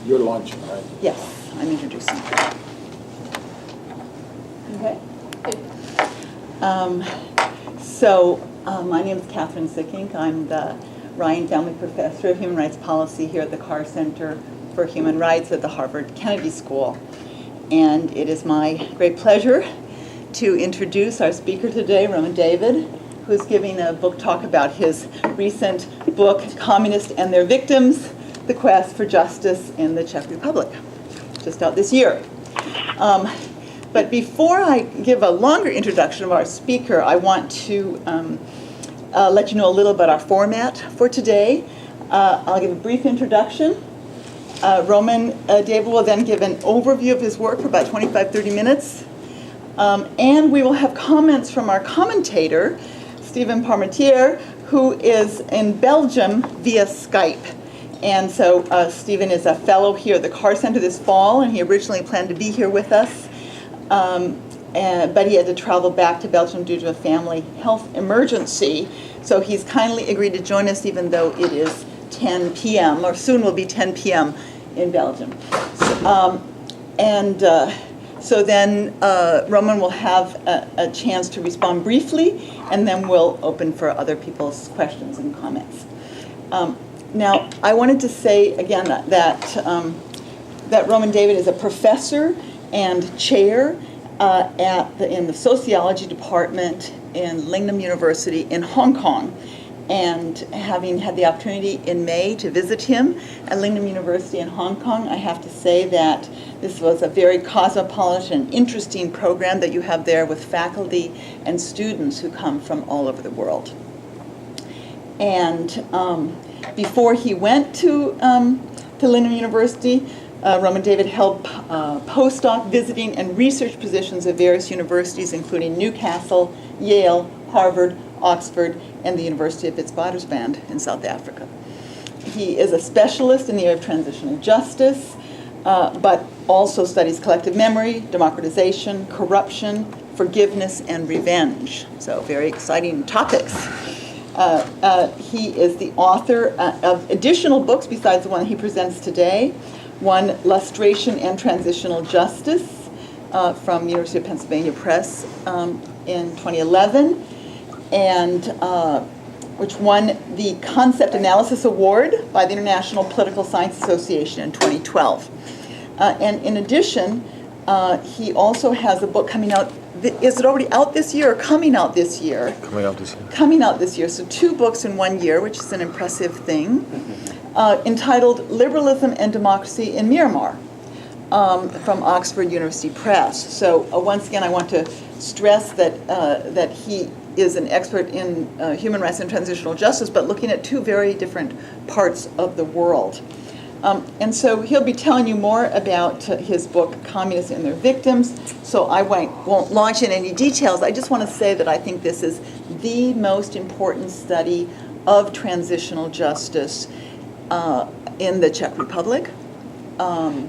You're launching, right? Yes, I'm introducing. Okay. My name is Kathryn Sikkink. I'm the Ryan Family Professor of Human Rights Policy here at the Carr Center for Human Rights at the Harvard Kennedy School. And it is my great pleasure to introduce our speaker today, Roman David, who's giving a book talk about his recent book, Communists and Their Victims, The Quest for Justice in the Czech Republic, just out this year. But before I give a longer introduction of our speaker, I want to let you know a little about our format for today. I'll give a brief introduction. Roman David will then give an overview of his work for about 25-30 minutes. And we will have comments from our commentator, Stephen Parmentier, who is in Belgium via Skype. And so Stephen is a fellow here at the Carr Center this fall, and he originally planned to be here with us. But he had to travel back to Belgium due to a family health emergency. So he's kindly agreed to join us even though it is 10 p.m., or soon will be 10 p.m. in Belgium. So then Roman will have a chance to respond briefly, and then we'll open for other people's questions and comments. Now, I wanted to say again that Roman David is a professor and chair in the sociology department in Lingnan University in Hong Kong. And having had the opportunity in May to visit him at Lingnan University in Hong Kong, I have to say that this was a very cosmopolitan, interesting program that you have there with faculty and students who come from all over the world. And before he went to Lingnan University, Roman David held postdoc visiting and research positions at various universities, including Newcastle, Yale, Harvard, Oxford, and the University of Witwatersrand in South Africa. He is a specialist in the area of transitional justice, but also studies collective memory, democratization, corruption, forgiveness, and revenge. So very exciting topics. He is the author of additional books besides the one he presents today. One, Lustration and Transitional Justice, from University of Pennsylvania Press in 2011, and which won the Concept Analysis Award by the International Political Science Association in 2012. And in addition, he also has a book coming out. Is it already out this year or coming out this year? Coming out this year. Coming out this year. So 2 books in 1 year, which is an impressive thing. Entitled Liberalism and Democracy in Myanmar, from Oxford University Press. So once again, I want to stress that he is an expert in human rights and transitional justice, but looking at 2 very different parts of the world. And so he'll be telling you more about his book, Communists and Their Victims, so I won't launch in any details. I just want to say that I think this is the most important study of transitional justice in the Czech Republic.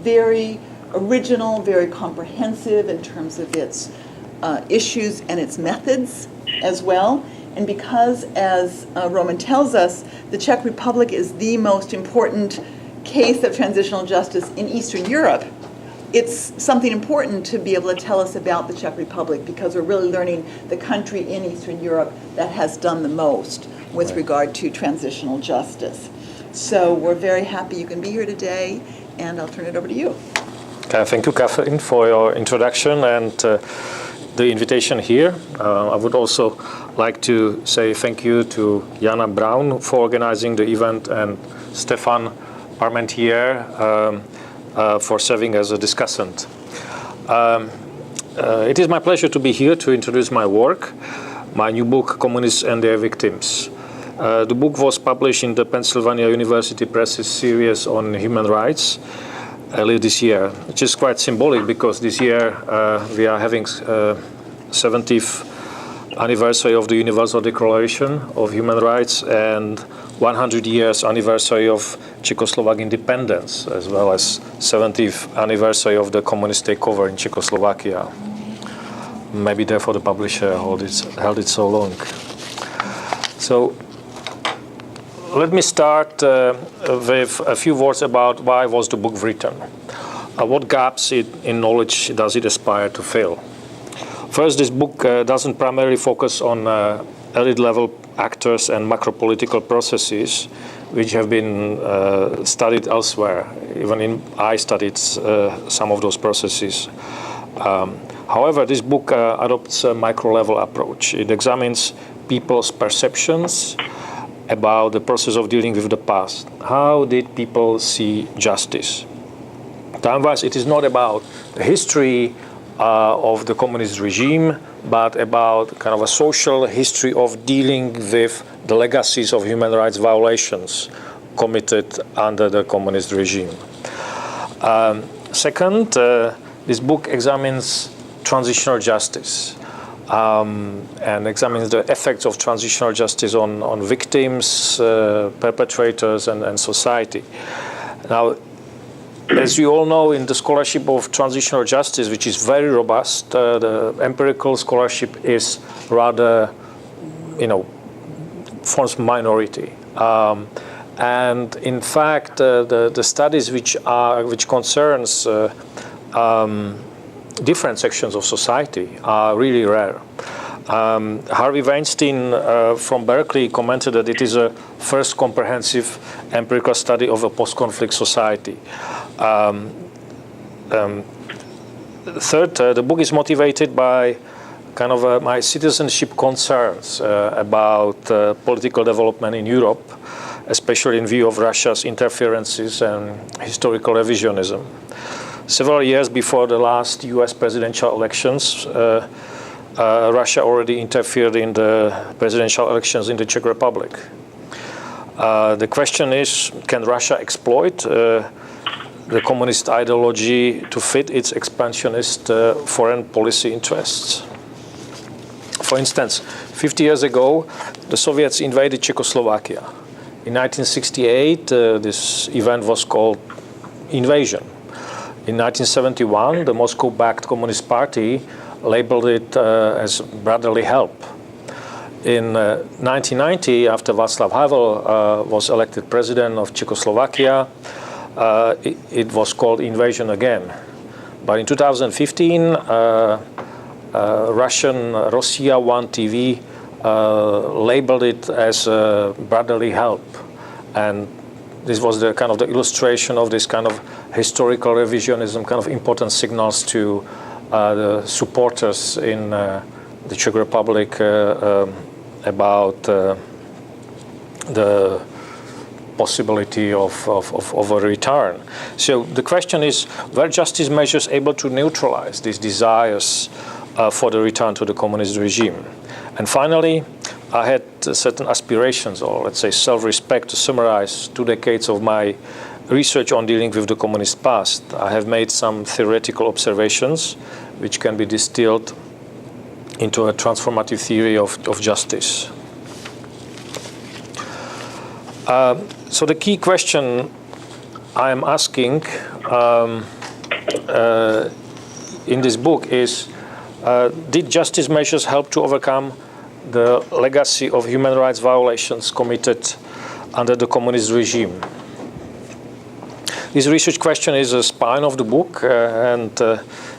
Very original, very comprehensive in terms of its issues and its methods as well. And because, as Roman tells us, the Czech Republic is the most important case of transitional justice in Eastern Europe, it's something important to be able to tell us about the Czech Republic, because we're really learning the country in Eastern Europe that has done the most with regard to transitional justice. So we're very happy you can be here today, and I'll turn it over to you. Thank you, Kathryn, for your introduction and the invitation here. I would also like to say thank you to Jana Braun for organizing the event, and Stefan Parmentier for serving as a discussant. It is my pleasure to be here to introduce my work, my new book, Communists and Their Victims. The book was published in the Pennsylvania University Press's series on human rights earlier this year, which is quite symbolic because this year we are having 70th anniversary of the Universal Declaration of Human Rights and 100 years anniversary of Czechoslovak independence, as well as 70th anniversary of the communist takeover in Czechoslovakia. Maybe therefore the publisher held it so long. So let me start with a few words about why was the book written. What gaps in knowledge does it aspire to fill? First, this book doesn't primarily focus on elite-level actors and macro-political processes, which have been studied elsewhere. I studied some of those processes. However, this book adopts a micro-level approach. It examines people's perceptions about the process of dealing with the past. How did people see justice? Time-wise, it is not about the history of the communist regime, but about kind of a social history of dealing with the legacies of human rights violations committed under the communist regime. Second, this book examines transitional justice and examines the effects of transitional justice on victims, perpetrators, and society. Now, as you all know, in the scholarship of transitional justice, which is very robust, the empirical scholarship is rather, forms minority. And in fact, the studies which concerns different sections of society are really rare. Harvey Weinstein from Berkeley commented that it is a first comprehensive empirical study of a post-conflict society. Third, the book is motivated by kind of my citizenship concerns about political development in Europe, especially in view of Russia's interferences and historical revisionism. Several years before the last US presidential elections, Russia already interfered in the presidential elections in the Czech Republic. The question is, can Russia exploit the communist ideology to fit its expansionist foreign policy interests? For instance, 50 years ago, the Soviets invaded Czechoslovakia. In 1968, this event was called invasion. In 1971, the Moscow-backed Communist Party labeled it as brotherly help. In 1990, after Václav Havel was elected president of Czechoslovakia, it was called invasion again. But in 2015, Russian Rossiya 1 TV labeled it as brotherly help. And this was the kind of the illustration of this kind of historical revisionism, kind of important signals to the supporters in the Czech Republic about the possibility of a return. So the question is, were justice measures able to neutralize these desires for the return to the communist regime? And finally, I had certain aspirations, or let's say self-respect, to summarize 2 decades of my research on dealing with the communist past. I have made some theoretical observations which can be distilled into a transformative theory of justice. So the key question I am asking in this book is, did justice measures help to overcome the legacy of human rights violations committed under the communist regime? This research question is a spine of the book, and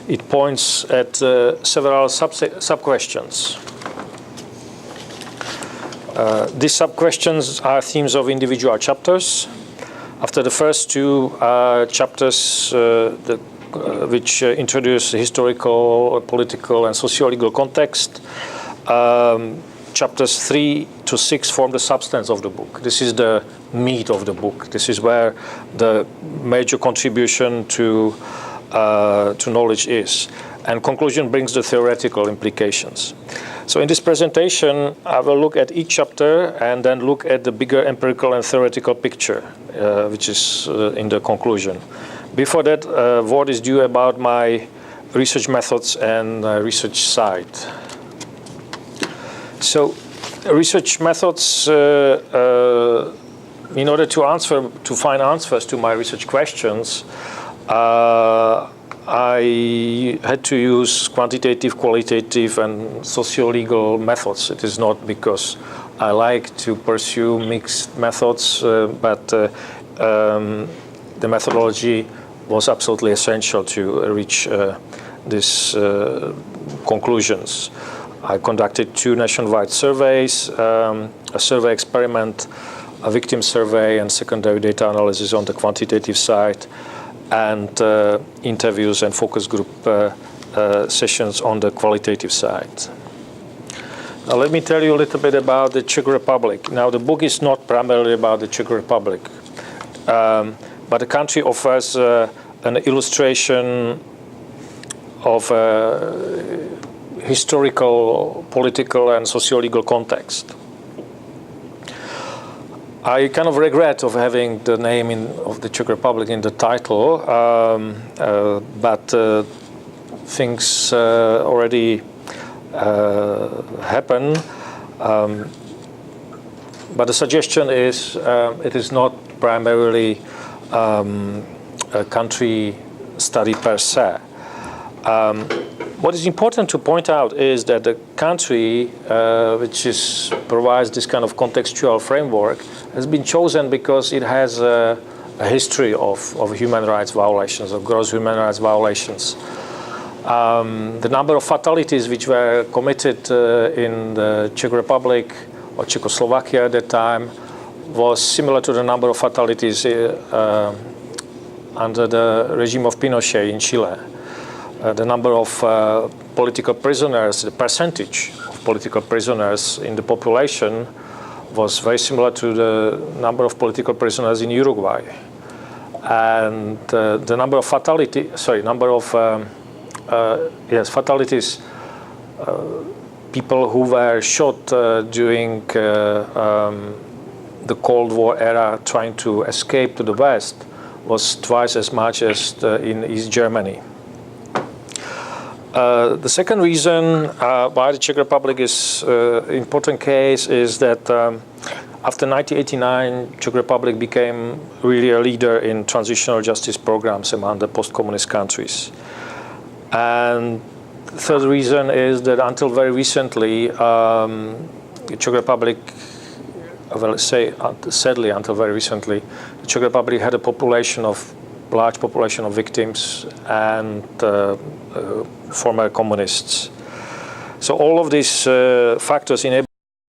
it points at several sub-questions. These sub-questions are themes of individual chapters. After the first 2 chapters, which introduce historical, political, and socio-legal context, chapters 3 to 6 form the substance of the book. This is the meat of the book. This is where the major contribution to knowledge is. And conclusion brings the theoretical implications. So in this presentation, I will look at each chapter and then look at the bigger empirical and theoretical picture, which is in the conclusion. Before that, word is due about my research methods and research site. So research methods, in order to find answers to my research questions, I had to use quantitative, qualitative, and socio-legal methods. It is not because I like to pursue mixed methods, but the methodology was absolutely essential to reach these conclusions. I conducted 2 nationwide surveys, a survey experiment, a victim survey, and secondary data analysis on the quantitative side, and interviews and focus group sessions on the qualitative side. Now let me tell you a little bit about the Czech Republic. Now the book is not primarily about the Czech Republic, but the country offers an illustration of historical, political, and socio-legal context. I kind of regret of having the name of the Czech Republic in the title, but things already happen. But the suggestion is it is not primarily a country study per se. What is important to point out is that the country, which provides this kind of contextual framework, has been chosen because it has a history of human rights violations, of gross human rights violations. The number of fatalities which were committed in the Czech Republic or Czechoslovakia at that time was similar to the number of fatalities under the regime of Pinochet in Chile. The number of political prisoners, the percentage of political prisoners in the population was very similar to the number of political prisoners in Uruguay. And the number of fatalities, people who were shot during the Cold War era trying to escape to the West was twice as much as in East Germany. The second reason why the Czech Republic is an important case is that after 1989, Czech Republic became really a leader in transitional justice programs among the post-communist countries. And the third reason is that until very recently, the Czech Republic, sadly, until very recently, the Czech Republic had a large population of victims and former communists. So all of these factors enable